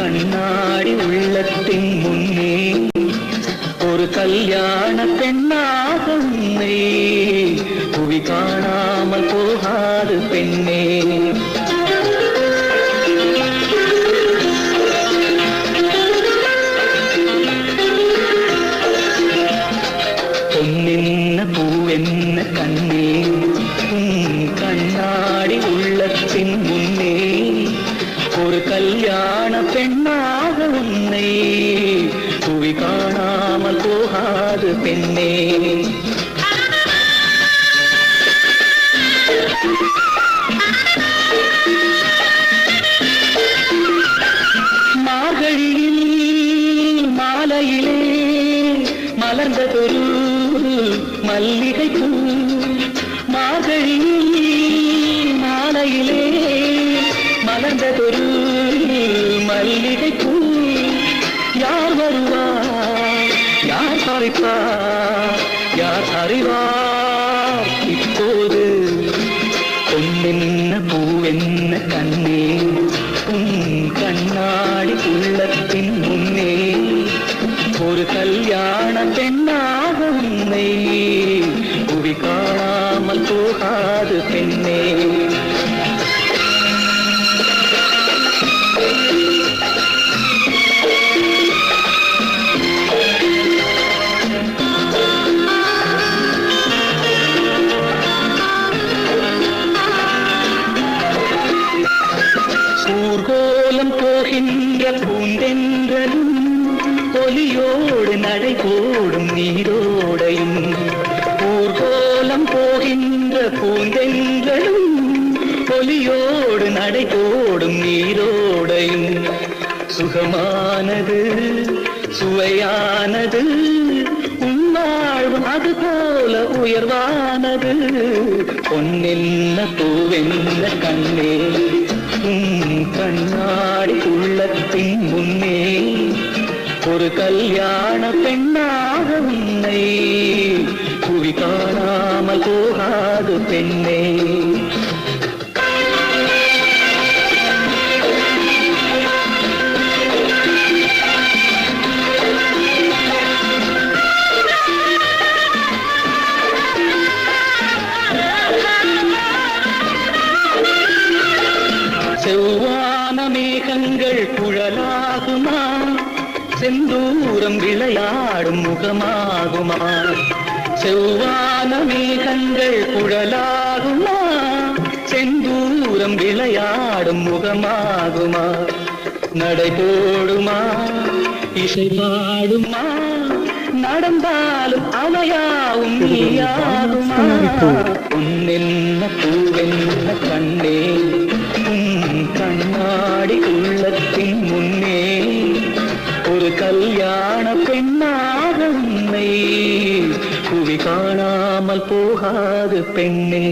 கண்ணாடி உள்ளத்தின் முன்னே ஒரு கல்யாண பெண்ணாக உன்னை புவி காணாமல் போகாது பெண்ணே. பொன்னென்ன பூவென்ன கண்ணே கண்ணாடி உள்ளத்தின் முன்னே ஒரு கல்யாண பெண்ணாக உன்னை புவி காணாமல் போகாது பெண்ணே. மார்கழியில் மாலையிலே மலர்ந்ததொரு மல்லிகை பூ, மார்கழியில் மாலையிலே மலர்ந்ததொரு மல்லிகை பூ, யார் வருவார் யார் பறிப்பார் யார் அறிவார் இப்போது. பொன்னென்ன பூவென்ன கண்ணே கண்ணாடி உள்ளத்தின் முன்னே ஒரு கல்யாண பெண்ணாக உன்னை புவி காணாமல் போகாது பெண்ணே. ஊர்கோலம் போகின்ற பூந்தென்றலும் ஒலியோடு நடை போடும் நீரோடையும், ஊர்கோலம் போகின்ற பூந்தென்றலும் ஒலியோடு நடை போடும் நீரோடையும், சுகமானது சுவையானது உன்னாழ்வும் அதுபோல உயர்வானது. பொன்னென்ன பூவென்ன கண்ணே கண்ணாடி உள்ளத்தின் முன்னே ஒரு கல்யாண பெண்ணாக உன்னை புவி காணாமல் போகாது பெண்ணே. செவ்வான மேகங்கள் குழலாகுமா, செந்தூரம் விளையாடும் முகமாகுமா, செவ்வான மேகங்கள் குழலாகுமா, செந்தூரம் விளையாடும் முகமாகுமா, நடை போடுமா இசை பாடுமா, நடந்தாலும் அவையாவும் நீயாகுமா. பொன்னென்ன பூவென்ன கண்ணே கண்ணாடி உள்ளத்தின் முன்னே ஒரு கல்யாண பெண்ணாக உன்னை புவி காணாமல் போகாது பெண்ணே.